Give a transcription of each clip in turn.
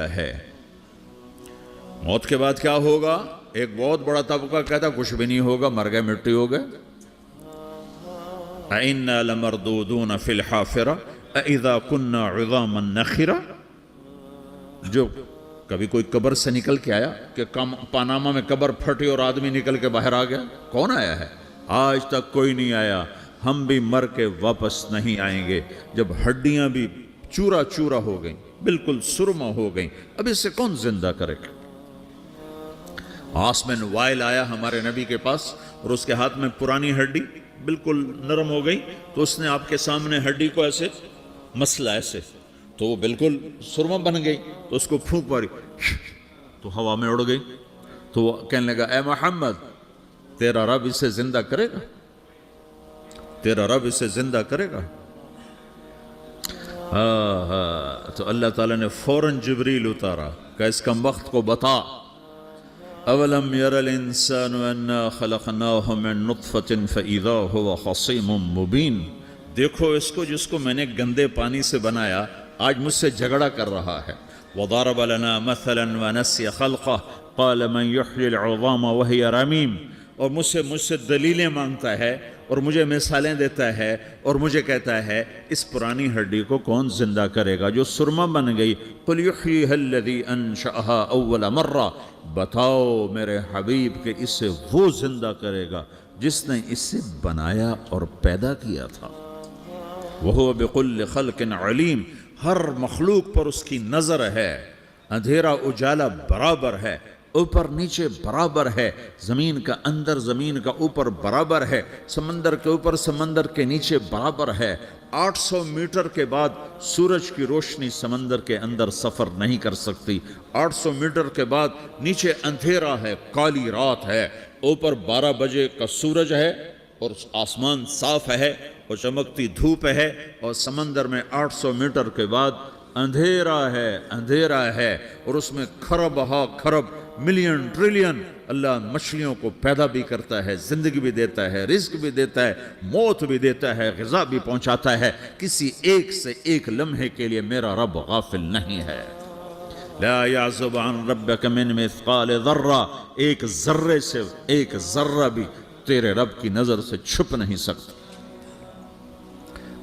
ہے۔ موت کے بعد کیا ہوگا؟ ایک بہت بڑا طبقہ کہتا کچھ بھی نہیں ہوگا، مر گئے، مٹی ہو گئے۔ اِنَّا لَمَرْدُودُونَ فِي الْحَافِرَةِ اِذَا كُنَّا عِظَامًا نَخِرَةً۔ جو کبھی کوئی قبر سے نکل کے آیا کہ پاناما میں قبر پھٹی اور آدمی نکل کے باہر آ گیا؟ کون آیا ہے؟ آج تک کوئی نہیں آیا۔ ہم بھی مر کے واپس نہیں آئیں گے۔ جب ہڈیاں بھی چورا چورا ہو گئیں، بالکل سرما ہو گئیں، اب اس سے کون زندہ کرے گا؟ عاص بن وائل آیا ہمارے نبی کے پاس اور اس کے ہاتھ میں پرانی ہڈی بالکل نرم ہو گئی، تو اس نے آپ کے سامنے ہڈی کو ایسے مسلا، ایسے تو وہ بالکل سرما بن گئی، تو اس کو پھونک ماری تو ہوا میں اڑ گئی۔ تو وہ کہنے لگا اے محمد، تیرا رب اسے زندہ کرے گا؟ تیرا رب اسے زندہ کرے گا؟ تو اللہ تعالیٰ نے فوراً جبریل اتارا کہ اس کمبخت کو بتا، اولم یر الانسان انا خلقناہ من نطفۃ فاذا هو خصیم مبین۔ دیکھو اس کو جس کو میں نے گندے پانی سے بنایا، آج مجھ سے جھگڑا کر رہا ہے۔ وضرب لنا مثلا ونسی خلقہ قال من یحیی العظام وہی رمیم۔ اور مجھ سے دلیلیں مانگتا ہے اور مجھے مثالیں دیتا ہے اور مجھے کہتا ہے اس پرانی ہڈی کو کون زندہ کرے گا جو سرما بن گئی؟ قل یحییہا الذی انشأہا اول مرہ، بتاؤ میرے حبیب کہ اسے وہ زندہ کرے گا جس نے اسے بنایا اور پیدا کیا تھا۔ وہو بکل خلق علیم، ہر مخلوق پر اس کی نظر ہے، اندھیرا اجالا برابر ہے، اوپر نیچے برابر ہے، زمین کا اندر زمین کا اوپر برابر ہے، سمندر کے اوپر سمندر کے نیچے برابر ہے۔ 800 میٹر کے بعد سورج کی روشنی سمندر کے اندر سفر نہیں کر سکتی۔ 800 میٹر کے بعد نیچے اندھیرا ہے، کالی رات ہے، اوپر 12 بجے کا سورج ہے اور آسمان صاف ہے اور چمکتی دھوپ ہے، اور سمندر میں 800 میٹر کے بعد اندھیرا ہے اور اس میں کھرب ہا کھرب ملین ٹریلین اللہ مچھلیوں کو پیدا بھی کرتا ہے، زندگی بھی دیتا ہے، رزق بھی دیتا ہے، موت بھی دیتا ہے، غذا بھی پہنچاتا ہے۔ کسی ایک سے ایک لمحے کے لیے میرا رب غافل نہیں ہے۔ لا يعزب عن ربك من مثقال ذرہ، ایک ذرے سے ایک ذرہ بھی تیرے رب کی نظر سے چھپ نہیں سکتا۔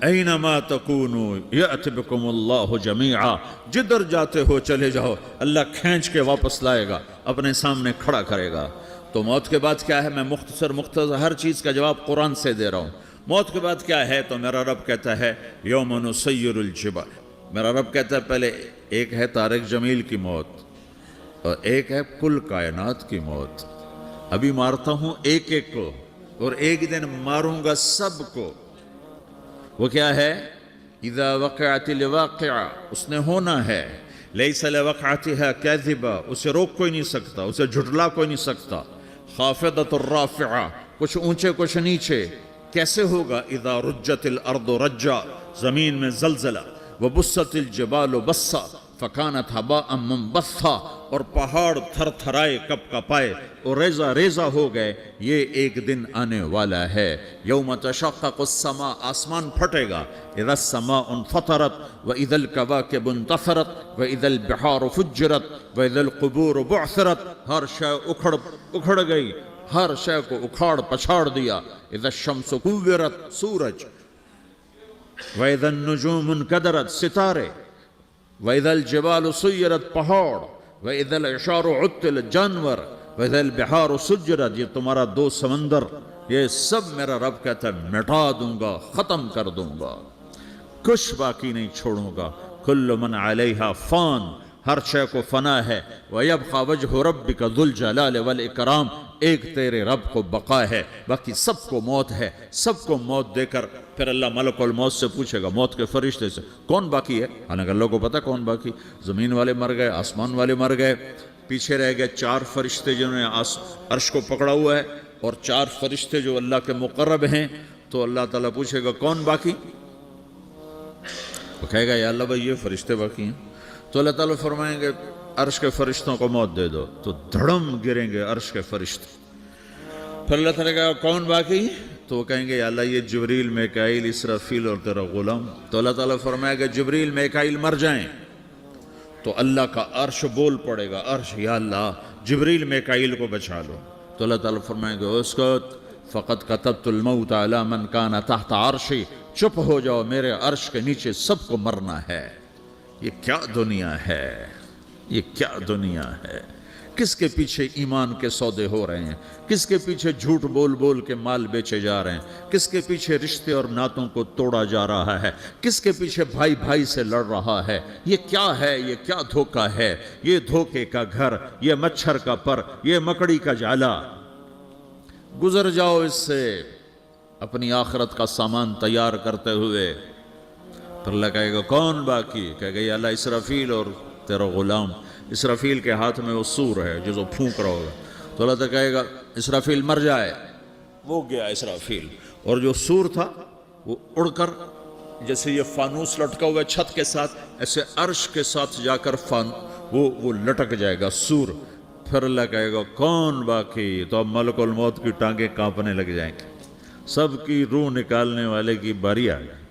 اینما تکونوا یأت بکم اللہ جمیعا، جدھر جاتے ہو چلے جاؤ، اللہ کھینچ کے واپس لائے گا، اپنے سامنے کھڑا کرے گا۔ تو موت کے بعد کیا ہے؟ میں مختصر ہر چیز کا جواب قرآن سے دے رہا ہوں۔ موت کے بعد کیا ہے؟ تو میرا رب کہتا ہے یوم نسیر الجبال۔ میرا رب کہتا ہے پہلے ایک ہے طارق جمیل کی موت اور ایک ہے کل کائنات کی موت۔ ابھی مارتا ہوں ایک ایک کو اور ایک دن ماروں گا سب کو۔ وہ کیا ہے؟ اذا وقعت الواقعہ، اس نے ہونا ہے۔ لیس لوقعتها کاذبہ، اسے روک کوئی نہیں سکتا، اسے جھٹلا کوئی نہیں سکتا۔ خافضۃ الرافعہ، کچھ اونچے کچھ نیچے۔ کیسے ہوگا؟ اذا رجت الارض رجا، زمین میں زلزلہ۔ وبست الجبال بسا فکانت ہباء منبثا، اور پہاڑ تھر تھرائے کپ کپائے اور ریزہ ریزہ ہو گئے۔ یہ ایک دن آنے والا ہے۔ یوم تشقق السماء، آسمان پھٹے گا۔ اذا السماء انفطرت واذا الکواکب انتثرت واذا البحار فجرت واذا القبور بعثرت، ہر شے اکھڑ گئی، ہر شے کو اکھاڑ پچھاڑ دیا۔ اذا الشمس کورت، سورج۔ واذا النجوم انکدرت، ستارے۔ وَإِذَا الْجِبَالُ سُيِّرَتْ، پہاڑ۔ وَإِذَا الْعِشَارُ عُطِّلَتْ، جانور۔ وَإِذَا الْبِحَارُ سُجِّرَتْ، یہ تمہارا دو سمندر، یہ سب میرا رب کہتا ہے مٹا دوں گا، ختم کر دوں گا، کچھ باقی نہیں چھوڑوں گا۔ كُلُّ مَنْ عَلَيْهَا فان، ہر شے کو فنا ہے۔ وَيَبْقَى وَجْهُ رَبِّكَ ذُو الْجَلَالِ وَالْإِكْرَامِ، ایک تیرے رب کو بقا ہے، باقی سب کو موت ہے۔ سب کو موت دے کر پھر اللہ ملک الموت سے پوچھے گا، موت کے فرشتے سے، کون باقی ہے؟ حالانکہ اللہ کو پتہ کون باقی۔ زمین والے مر گئے، آسمان والے مر گئے، پیچھے رہ گئے 4 فرشتے جنہوں نے عرش کو پکڑا ہوا ہے، اور 4 فرشتے جو اللہ کے مقرب ہیں۔ تو اللہ تعالیٰ پوچھے گا کون باقی؟ وہ کہے گا یا اللہ بھائی یہ فرشتے باقی ہیں۔ تو اللہ تعالیٰ فرمائیں گے عرش کے فرشتوں کو موت دے دو، تو دھڑم گریں گے عرش کے فرشتے۔ پھر اللہ تعالیٰ کہا کون باقی؟ تو وہ کہیں گے یا اللہ یہ جبریل، میکائیل، اسرافیل اور تیرا غلام۔ تو اللہ تعالیٰ فرمائے گا جبریل، میکائیل مر جائیں تو اللہ کا عرش بول پڑے گا، عرش یا اللہ جبریل میکائیل کو بچا لو، تو اللہ تعالیٰ فرمائیں گے اسکت فقط کتبت الموت علی من کان تحت عرشی، چپ ہو جاؤ، میرے عرش کے نیچے سب کو مرنا ہے۔ یہ کیا دنیا ہے، یہ کیا دنیا ہے؟ کس کے پیچھے ایمان کے سودے ہو رہے ہیں، کس کے پیچھے جھوٹ بول بول کے مال بیچے جا رہے ہیں، کس کے پیچھے رشتے اور ناتوں کو توڑا جا رہا ہے، کس کے پیچھے بھائی بھائی سے لڑ رہا ہے۔ یہ کیا ہے، یہ کیا دھوکہ ہے، یہ دھوکے کا گھر، یہ مچھر کا پر، یہ مکڑی کا جالا۔ گزر جاؤ اس سے اپنی آخرت کا سامان تیار کرتے ہوئے۔ پھر اللہ کہے گا کون باقی؟ کہے گا یا اللہ اسرافیل اور تیرا غلام۔ اسرافیل کے ہاتھ میں وہ سور ہے جو پھونک رہا ہوگا، تو اللہ تعالیٰ کہے گا اسرافیل مر جائے، وہ گیا اسرافیل، اور جو سور تھا وہ اڑ کر جیسے یہ فانوس لٹکا ہوا ہے چھت کے ساتھ، ایسے عرش کے ساتھ جا کر وہ لٹک جائے گا سور۔ پھر اللہ کہے گا کون باقی؟ تو اب ملک الموت کی ٹانگیں کانپنے لگ جائیں گے، سب کی روح نکالنے والے کی باری آ گئی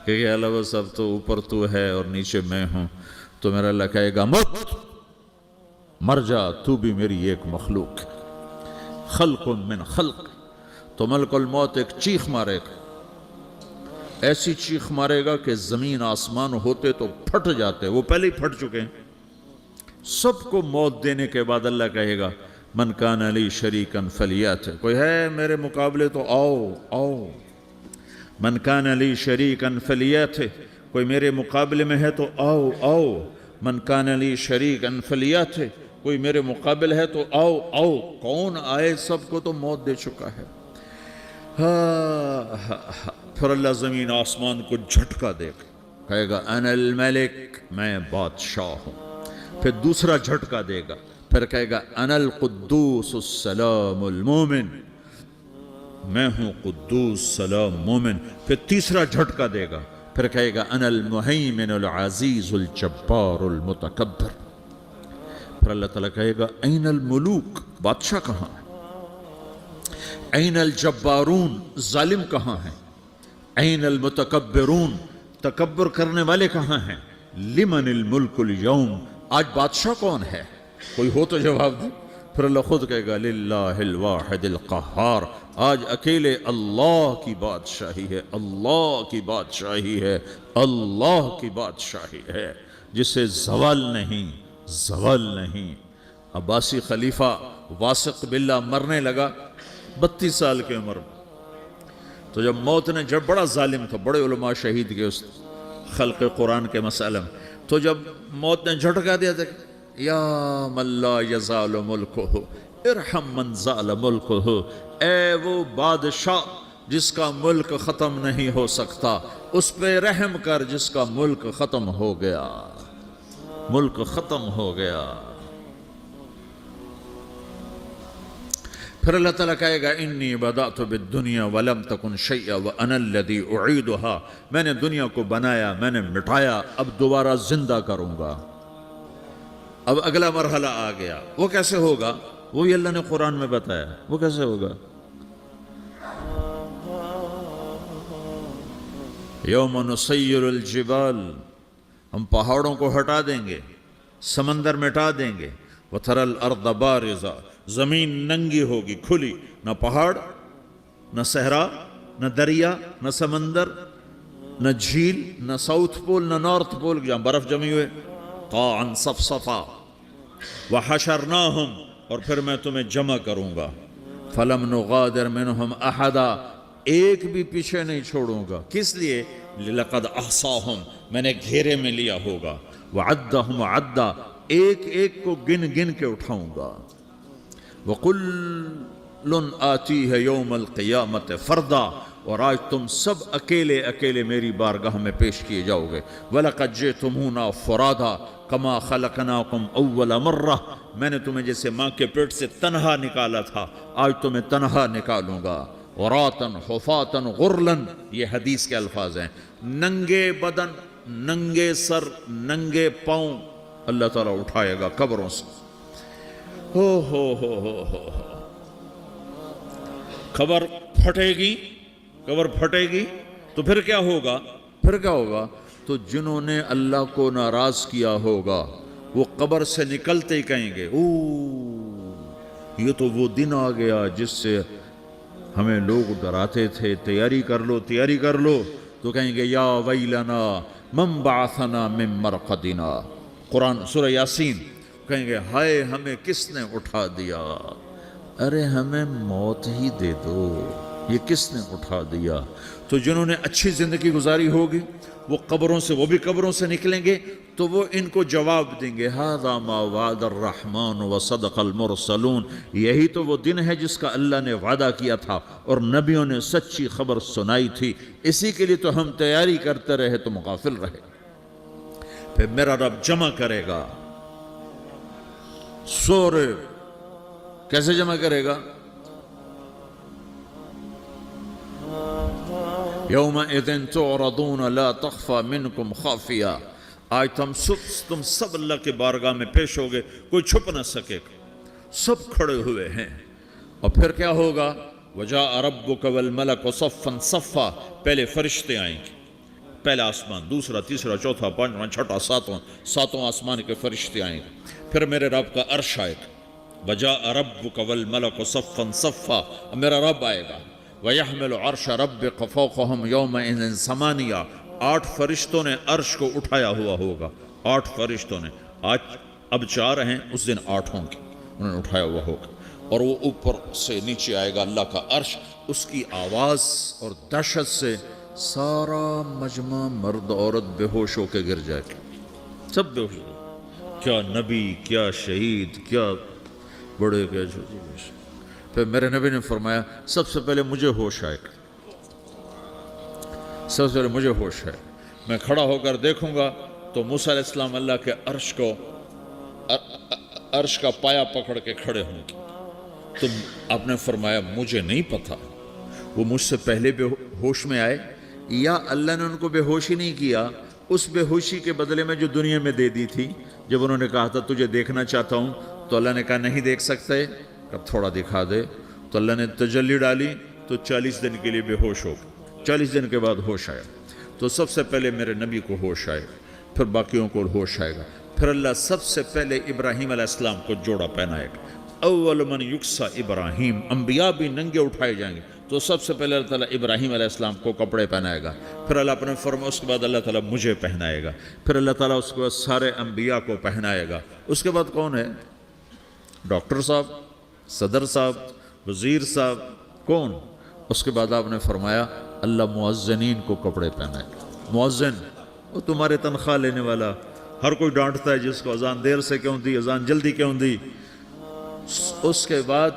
کہ اللہ وہ سب تو اوپر تو ہے اور نیچے میں ہوں۔ تو میرا اللہ کہے گا مت، مر جا، تو بھی میری ایک مخلوق ہے، خلق من خلق۔ تو ملک الموت ایک چیخ مارے گا، ایسی چیخ مارے گا کہ زمین آسمان ہوتے تو پھٹ جاتے، وہ پہلے ہی پھٹ چکے ہیں۔ سب کو موت دینے کے بعد اللہ کہے گا من کان لی شریکن فلیات، کوئی ہے میرے مقابلے تو آؤ آؤ۔ من کان لی شریکن فلیات، کوئی میرے مقابلے میں ہے تو آؤ آؤ۔ من کان لی شریکن فلیات، کوئی میرے مقابل ہے تو آؤ آؤ۔ کون آئے؟ سب کو تو موت دے چکا ہے۔ پھر اللہ زمین آسمان کو جھٹکا دے گا، کہے گا انا الملک، میں بادشاہ ہوں۔ پھر دوسرا جھٹکا دے گا، پھر کہے گا انا القدوس السلام المومن، میں ہوں قدوس سلام مومن۔ پھر تیسرا جھٹکا دے گا، پھر کہے گا انا المہیمن العزیز الجبار المتکبر۔ پھر اللہ تعالیٰ کہے گا این الملوک، بادشاہ کہاں ہے؟ این الجبارون، ظالم کہاں ہیں؟ این المتکبرون، تکبر کرنے والے کہاں ہیں؟ لمن الملک اليوم، آج بادشاہ کون ہے؟ کوئی ہو تو جواب دے۔ پھر اللہ خود کہے گا للہ الواحد القہار، آج اکیلے اللہ کی بادشاہی ہے، اللہ کی بادشاہی ہے، اللہ کی بادشاہی ہے، جسے زوال نہیں، زوال نہیں۔ عباسی خلیفہ واثق باللہ مرنے لگا 32 سال کی عمر میں، تو جب موت نے، جب بڑا ظالم تھا، بڑے علماء شہید کے اس خلق قرآن کے مسئلہ میں، تو جب موت نے جھٹکا دیا تھا یا من لا یزال ملکہ ارحم من زال ملکہ، اے وہ بادشاہ جس کا ملک ختم نہیں ہو سکتا، اس پہ رحم کر جس کا ملک ختم ہو گیا، ملک ختم ہو گیا۔ پھر اللہ تعالیٰ کہے گا انی بدأت بالدنیا ولم تکن شیئا وانا الذی اعیدہا، میں نے دنیا کو بنایا، میں نے مٹایا، اب دوبارہ زندہ کروں گا۔ اب اگلا مرحلہ آ گیا، وہ کیسے ہوگا؟ وہی اللہ نے قرآن میں بتایا، وہ کیسے ہوگا؟ یوم نسیر الجبال، ہم پہاڑوں کو ہٹا دیں گے، سمندر مٹا دیں گے، وتری الارض بارزہ، زمین ننگی ہوگی، کھلی، نہ پہاڑ، نہ صحرا، نہ دریا، نہ سمندر، نہ جھیل، نہ ساؤتھ پول، نہ نارتھ پول جہاں برف جمی ہوئے، قاعا صفصفا، وحشرناہم، اور پھر میں تمہیں جمع کروں گا، فلم نغادر منہم احدا، ایک بھی پیچھے نہیں چھوڑوں گا، کس لیے؟ لقد احصاہم، میں نے گھیرے میں لیا ہوگا، وعدہم عدا، ایک ایک کو گن گن کے اٹھاؤں گا، وَقُلٌ آتِيهَ يَوْمَ الْقِيَامَةِ فَرْدًا، اور آج تم سب اکیلے اکیلے میری بارگاہ میں پیش کیے جاؤ گے، وَلَقَدْ جِئْتُمُونَا فُرَادًا كَمَا خَلَقْنَاكُمْ أَوَّلَ مَرَّةٍ، میں نے تمہیں جیسے ماں کے پیٹ سے تنہا نکالا تھا، آج تمہیں تنہا نکالوں گا، عُرَاةً حُفَاةً غُرْلًا، یہ حدیث کے الفاظ ہیں، ننگے بدن، ننگے سر، ننگے پاؤں اللہ تعالیٰ اٹھائے گا قبروں سے۔ ہو قبر پھٹے گی تو پھر کیا ہوگا؟ پھر کیا ہوگا؟ تو جنہوں نے اللہ کو ناراض کیا ہوگا وہ قبر سے نکلتے ہی کہیں گے یہ تو وہ دن آ گیا جس سے ہمیں لوگ ڈراتے تھے، تیاری کر لو تیاری کر لو. تو کہیں گے یا ویلنا من بعثنا من مرقدنا، قرآن سورہ یاسین. کہیں گے ہائے ہمیں کس نے اٹھا دیا، ارے ہمیں موت ہی دے دو، یہ کس نے اٹھا دیا. تو جنہوں نے اچھی زندگی گزاری ہوگی وہ بھی قبروں سے نکلیں گے تو وہ ان کو جواب دیں گے ھذا ما وعد الرحمن وصدق المرسلون، یہی تو وہ دن ہے جس کا اللہ نے وعدہ کیا تھا اور نبیوں نے سچی خبر سنائی تھی، اسی کے لیے تو ہم تیاری کرتے رہے تم غافل رہے. پھر میرا رب جمع کرے گا سورے. کیسے جمع کرے گا؟ یومئذ تعرضون لا تخفى منکم خافیہ. آج تم سب اللہ کے بارگاہ میں پیش ہوگے، کوئی چھپ نہ سکے گا، سب کھڑے ہوئے ہیں. اور پھر کیا ہوگا؟ وجاء ربک والملک صفا صفا. پہلے فرشتے آئیں گے، پہلا آسمان، دوسرا، تیسرا، چوتھا، پانچواں، چھٹا، ساتواں آسمان کے فرشتے آئیں گے. پھر میرے رب کا عرش آئے گا. وجاء ربک والملک صفا صفا، میرا رب آئے گا. وَيَحْمِلُ عَرْشَ رَبِّكَ فَوْقَهُمْ يَوْمَئِذٍ ثَمَانِيَةٌ. 8 فرشتوں نے عرش کو اٹھایا ہوا ہوگا. 8 فرشتوں نے، آج اب 4 ہیں، اس دن 8 ہوں گے، انہوں نے اٹھایا ہوا ہوگا. اور وہ اوپر سے نیچے آئے گا اللہ کا عرش. اس کی آواز اور دہشت سے سارا مجمع مرد عورت بے ہوش ہو کے گر جائے گا، سب بے ہوش. کیا نبی، کیا شہید، کیا بڑے، کیا چھوٹے. پھر میرے نبی نے فرمایا سب سے پہلے مجھے ہوش آئے گا، سب سے پہلے مجھے ہوش ہے. میں کھڑا ہو کر دیکھوں گا تو موسیٰ علیہ السلام اللہ کے عرش کا پایا پکڑ کے کھڑے ہوں گے. تو آپ نے فرمایا مجھے نہیں پتا وہ مجھ سے پہلے بے ہوش میں آئے یا اللہ نے ان کو بے ہوش ہی نہیں کیا. اس بے ہوشی کے بدلے میں جو دنیا میں دے دی تھی، جب انہوں نے کہا تھا تجھے دیکھنا چاہتا ہوں، تو اللہ نے کہا نہیں دیکھ سکتے، تھوڑا دکھا دے. تو اللہ نے تجلی ڈالی تو 40 دن کے لیے بے ہوش ہو گئے. 40 دن کے بعد ہوش آیا. تو سب سے پہلے میرے نبی کو ہوش آئے گا، پھر باقیوں کو ہوش آئے گا. پھر اللہ سب سے پہلے ابراہیم علیہ السلام کو جوڑا پہنائے گا. اول من یکسا ابراہیم. انبیاء بھی ننگے اٹھائے جائیں گے تو سب سے پہلے اللہ تعالیٰ ابراہیم علیہ السلام کو کپڑے پہنائے گا. پھر اللہ اپنے فرما اس کے بعد اللہ تعالیٰ مجھے پہنائے گا. پھر اللہ تعالیٰ اس کے بعد سارے انبیاء کو پہنائے گا. اس کے بعد کون ہے؟ ڈاکٹر صاحب، صدر صاحب، وزیر صاحب، کون؟ اس کے بعد آپ نے فرمایا اللہ مؤذنین کو کپڑے پہنائے گا. مؤذن وہ تمہارے تنخواہ لینے والا، ہر کوئی ڈانٹتا ہے جس کو اذان دیر سے کیوں دی، اذان جلدی کیوں دی. اس کے بعد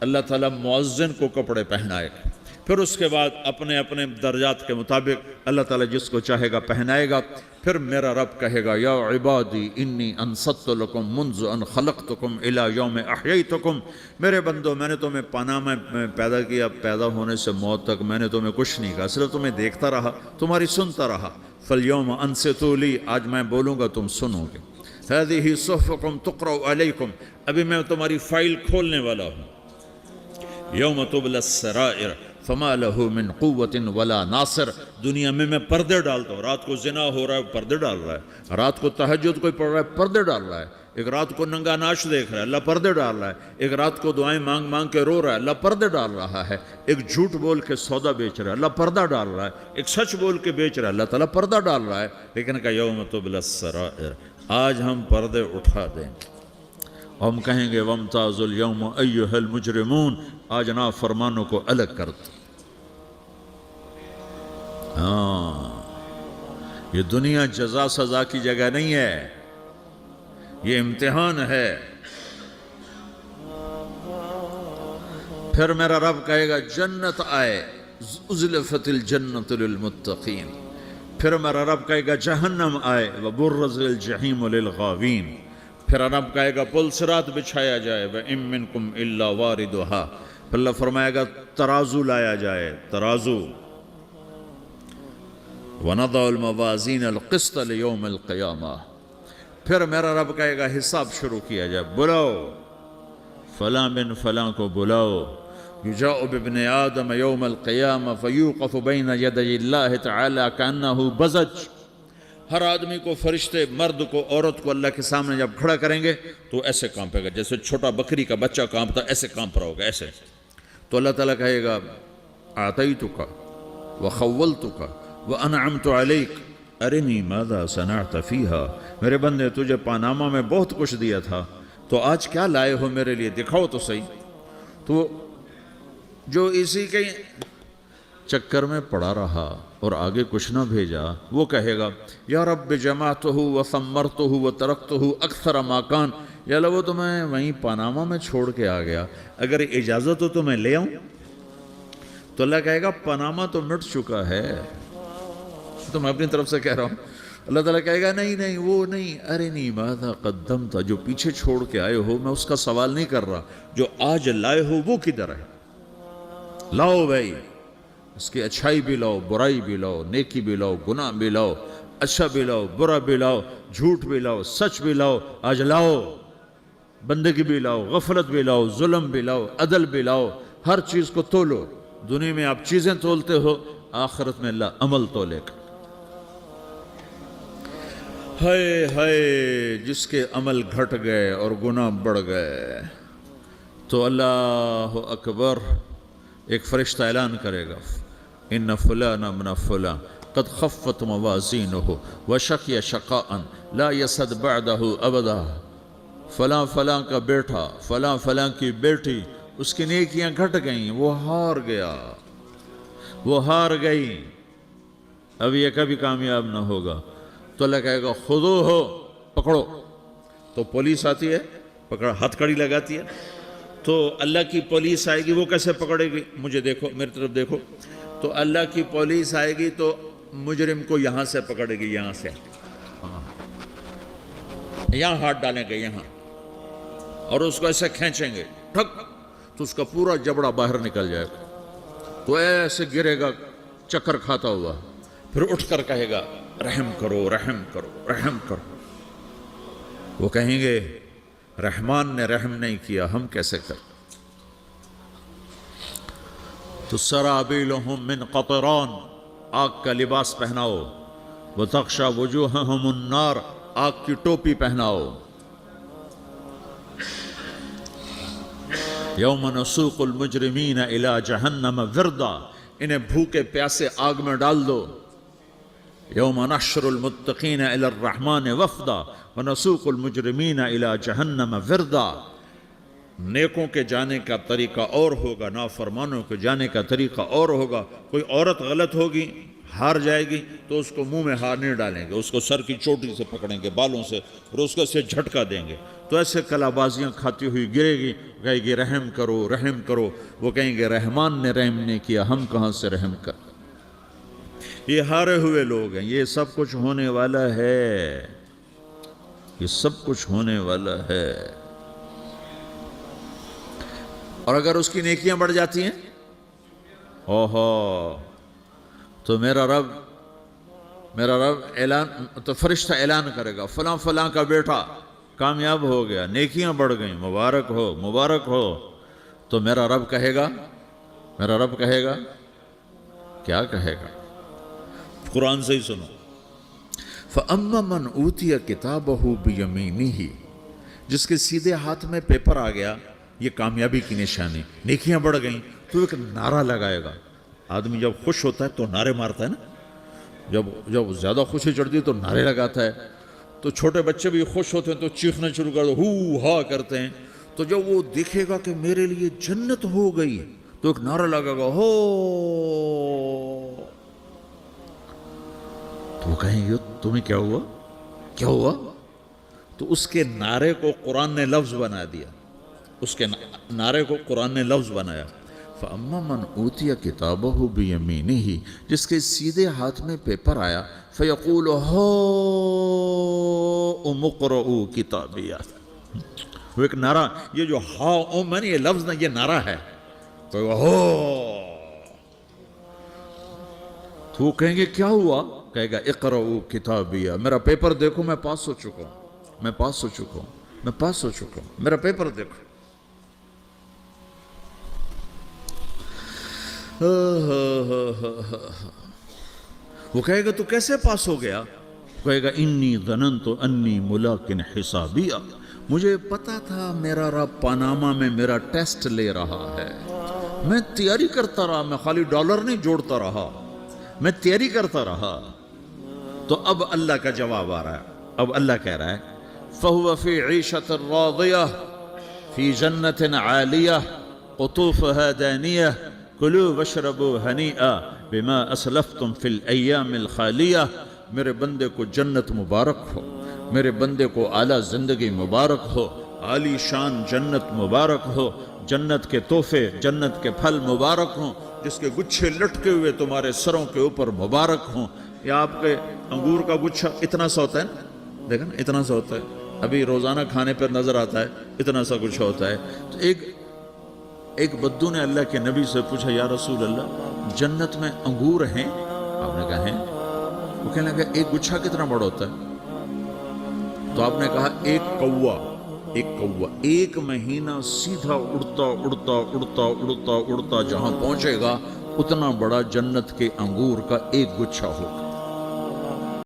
اللہ تعالیٰ مؤذن کو کپڑے پہنائے گا. پھر اس کے بعد اپنے اپنے درجات کے مطابق اللہ تعالیٰ جس کو چاہے گا پہنائے گا. پھر میرا رب کہے گا یا عبادی انی انصت لکم منذ ان خلقتکم الی یوم احییتکم. میرے بندو، میں نے تمہیں پاناما میں پیدا کیا، پیدا ہونے سے موت تک میں نے تمہیں کچھ نہیں کہا، صرف تمہیں دیکھتا رہا، تمہاری سنتا رہا. فالیوم انصتوا لی، آج میں بولوں گا تم سنو گے. ہذہ صحفکم تقرأ علیکم، ابھی میں تمہاری فائل کھولنے والا ہوں. یوم تبلی السرائر فما له من قوت ولا ناصر. دنیا میں پردے ڈالتا ہوں. رات کو زنا ہو رہا ہے، پردے ڈال رہا ہے. رات کو تہجد کوئی پڑھ رہا ہے، پردے ڈال رہا ہے. ایک رات کو ننگا ناچ دیکھ رہا ہے، اللہ پردے ڈال رہا ہے. ایک رات کو دعائیں مانگ مانگ کے رو رہا ہے، اللہ پردے ڈال رہا ہے. ایک جھوٹ بول کے سودا بیچ رہا ہے، اللہ پردہ ڈال رہا ہے. ایک سچ بول کے بیچ رہا ہے، اللہ تعالیٰ پردہ ڈال رہا ہے. لیکن کہ یوم تبلی السرائر، آج ہم پردے اٹھا دیں گے. ہم کہیں گے وامتازوا اليوم ایھا المجرمون، آج نافرمانوں کو الگ کر دو. یہ دنیا جزا سزا کی جگہ نہیں ہے، یہ امتحان ہے. پھر میرا رب کہے گا جنت آئے، ازلفت الجنت للمتقین. پھر میرا رب کہے گا جہنم آئے، وبرز الجحیم للغاوین. پھر رب کہے گا پل صراط بچھایا جائے، وَإِن مِّنكُمْ إِلَّا وَارِدُهَا. پھر اللہ فرمائے گا ترازو لایا جائے، ترازو. وَنَضَعُ الْمَوَازِينَ الْقِسْطَ لِيَوْمِ الْقِيَامَةِ. پھر میرا رب کہے گا حساب شروع کیا جائے، بلاؤ فلاں بن فلاں کو بلاؤ. يُجَاءُ بِابْنِ آدَمَ يَوْمَ الْقِيَامَةِ فَيُوقَفُ بَيْنَ يَدَيِ اللَّهِ تَعَالَى كَأَنَّهُ بَزَجٌ. ہر آدمی کو، فرشتے، مرد کو، عورت کو اللہ کے سامنے جب کھڑا کریں گے تو ایسے کانپے گا، جیسے چھوٹا بکری کا بچہ کانپتا، ایسے کانپ رہا ہوگا ایسے. تو اللہ تعالیٰ کہے گا اعطیتک وخولتک وانعمت علیک ارنی ماذا صنعت فیہا. میرے بندے تجھے پاناما میں بہت کچھ دیا تھا، تو آج کیا لائے ہو میرے لیے، دکھاؤ تو صحیح. تو جو اسی کے چکر میں پڑا رہا اور آگے کچھ نہ بھیجا، وہ کہے گا یا رب جمعتہ وثمرتہ وترکتہ اکثر ما کان. یا اللہ وہ تو میں وہیں پاناما میں چھوڑ کے آ گیا، اگر اجازت ہو تو میں لے آؤں. تو اللہ کہے گا پاناما تو مٹ چکا ہے، تو میں اپنی طرف سے کہہ رہا ہوں. اللہ تعالیٰ کہے گا نہیں نہیں وہ نہیں، ارنی ماذا قدمت، جو پیچھے چھوڑ کے آئے ہو میں اس کا سوال نہیں کر رہا، جو آج لائے ہو وہ کدھر ہے. لاؤ بھائی، اس کی اچھائی بھی لاؤ، برائی بھی لاؤ، نیکی بھی لاؤ، گناہ بھی لاؤ، اچھا بھی لاؤ، برا بھی لاؤ، جھوٹ بھی لاؤ، سچ بھی لاؤ. آج لاؤ، بندگی بھی لاؤ، غفلت بھی لاؤ، ظلم بھی لاؤ، عدل بھی لاؤ. ہر چیز کو تولو. دنیا میں آپ چیزیں تولتے ہو، آخرت میں اللہ عمل تولے گا. ہائے ہائے جس کے عمل گھٹ گئے اور گناہ بڑھ گئے، تو اللہ اکبر، ایک فرشتہ اعلان کرے گا ان فلان من فلان قد خفت موازینہ وشقی شقاء لا یسد بعدہ ابدا. فلاں فلاں کا بیٹا، فلاں فلاں کی بیٹی، اس کی نیکیاں گھٹ گئیں، وہ ہار گیا، وہ ہار گئی، اب یہ کبھی کامیاب نہ ہوگا. تو اللہ کہے گا خودو ہو، پکڑو. تو پولیس آتی ہے، پکڑ ہتھ کڑی لگاتی ہے. تو اللہ کی پولیس آئے گی، وہ کیسے پکڑے گی؟ مجھے دیکھو، میری طرف دیکھو. تو اللہ کی پولیس آئے گی تو مجرم کو یہاں سے پکڑے گی، یہاں سے، یہاں ہاتھ ڈالیں گے یہاں، اور اس کو ایسے کھینچیں گے ٹھک، تو اس کا پورا جبڑا باہر نکل جائے گا. تو ایسے گرے گا چکر کھاتا ہوا، پھر اٹھ کر کہے گا رحم کرو، رحم کرو، رحم کرو. وہ کہیں گے رحمان نے رحم نہیں کیا، ہم کیسے کریں؟ تو سرابیلہم من قطران، آگ کا لباس پہناؤ. وتغشا وجوہہم النار، آگ کی ٹوپی پہناؤ. یوم نسوق المجرمین الی جہنم وردا، انہیں بھوکے پیاسے آگ میں ڈال دو. یوم نحشر المتقین الی الرحمن وفدا ونسوق المجرمین الی جہنم وردا. نیکوں کے جانے کا طریقہ اور ہوگا، نافرمانوں کے جانے کا طریقہ اور ہوگا. کوئی عورت غلط ہوگی، ہار جائے گی، تو اس کو منہ میں ہار نہیں ڈالیں گے، اس کو سر کی چوٹی سے پکڑیں گے، بالوں سے، اور اس کو اسے جھٹکا دیں گے. تو ایسے کلا بازیاں کھاتی ہوئی گرے گی، کہے گی رحم کرو، رحم کرو. وہ کہیں گے رحمان نے رحم نہیں کیا، ہم کہاں سے رحم کر. یہ ہارے ہوئے لوگ ہیں. یہ سب کچھ ہونے والا ہے، یہ سب کچھ ہونے والا ہے. اور اگر اس کی نیکیاں بڑھ جاتی ہیں، اوہو، تو میرا رب اعلان، تو فرشتہ اعلان کرے گا فلاں فلاں کا بیٹا کامیاب ہو گیا، نیکیاں بڑھ گئیں، مبارک ہو، مبارک ہو. تو میرا رب کہے گا کیا کہے گا؟ قرآن سے ہی سنو. فَأَمَّا مَنْ أُوتِيَ كِتَابَهُ بِيَمِينِهِ، جس کے سیدھے ہاتھ میں پیپر آ گیا، یہ کامیابی کی نشانی، نیکیاں بڑھ گئیں. تو ایک نعرہ لگائے گا. آدمی جب خوش ہوتا ہے تو نعرے مارتا ہے نا، جب زیادہ خوشی چڑھتی ہے تو نعرے لگاتا ہے. تو چھوٹے بچے بھی خوش ہوتے ہیں تو چیخنا شروع کر دو، ہو ہا کرتے ہیں. تو جب وہ دیکھے گا کہ میرے لیے جنت ہو گئی، تو ایک نعرہ لگے گا، ہو. تو وہ کہیں گے تمہیں کیا ہوا، کیا ہوا؟ تو اس کے نعرے کو قرآن نے لفظ بنا دیا، اس کے نعرے کو قرآن نے لفظ بنایا. فَأَمَّا مَنْ أُوتِيَ كِتَابَهُ بِيَمِينِهِ، جس کے سیدھے ہاتھ میں پیپر آیا، فَيَقُولُ هَاؤْمُ اقْرَءُوا كِتَابِيَهْ. وہ ایک نعرہ، یہ جو ہاؤم ہے نا، یہ لفظ نہ، یہ نعرہ ہے. تو وہ کہیں گے کیا ہوا؟ کہے گا اقرؤوا کتابیہ، میرا پیپر دیکھو، میں پاس ہو چکا ہوں، میں پاس ہو چکا ہوں، میں پاس ہو چکا ہوں، میرا پیپر دیکھو. وہ کہے گا تو کیسے پاس ہو گیا؟ کہے گا انی ظننت انی ملاقن حسابیہ، مجھے پتا تھا میرا رب پاناما میں میرا ٹیسٹ لے رہا ہے، میں تیاری کرتا رہا، میں خالی ڈالر نہیں جوڑتا رہا، میں تیاری کرتا رہا۔ تو اب اللہ کا جواب آ رہا ہے، اب اللہ کہہ رہا ہے فَهُوَ فِي عِيشَةٍ رَاضِيَةٍ فِي جَنَّةٍ عَالِيَةٍ قُطُوفُهَا دَانِيَةٌ كُلُوا وَاشْرَبُوا هَنِيئًا بِمَا أَسْلَفْتُمْ فِي الْأَيَّامِ الْخَالِيَةِ، میرے بندے کو جنت مبارک ہو، میرے بندے کو اعلیٰ زندگی مبارک ہو، عالی شان جنت مبارک ہو، جنت کے تحفے، جنت کے پھل مبارک ہوں، جس کے گچھے لٹکے ہوئے تمہارے سروں کے اوپر مبارک ہوں۔ یا آپ کے انگور کا گچھا اتنا سا ہوتا ہے نا، دیکھیں نا اتنا سا ہوتا ہے، ابھی روزانہ کھانے پر نظر آتا ہے، اتنا سا گچھا ہوتا ہے۔ تو ایک بدو نے اللہ کے نبی سے پوچھا یا رسول اللہ جنت میں انگور ہیں؟ آپ نے کہا ہیں۔ وہ کہنے لگا ایک گچھا کتنا بڑا ہوتا ہے؟ تو آپ نے کہا ایک کوا ایک مہینہ سیدھا اڑتا اڑتا اڑتا اڑتا اڑتا جہاں پہنچے گا اتنا بڑا جنت کے انگور کا ایک گچھا ہوگا۔